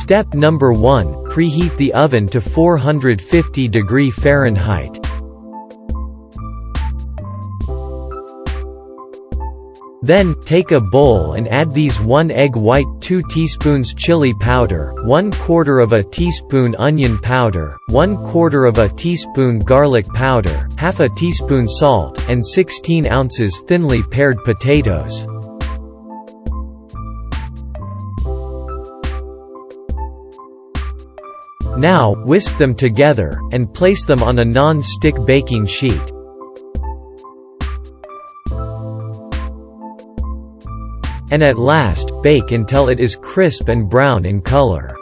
Step number 1. Preheat the oven to 450 Fahrenheit. Then, take a bowl and add these 1 egg white, 2 teaspoons chili powder, 1/4 of a teaspoon onion powder, 1/4 of a teaspoon garlic powder, half a teaspoon salt, and 16 ounces thinly pared potatoes. Now, whisk them together, and place them on a non-stick baking sheet. And at last, bake until it is crisp and brown in color.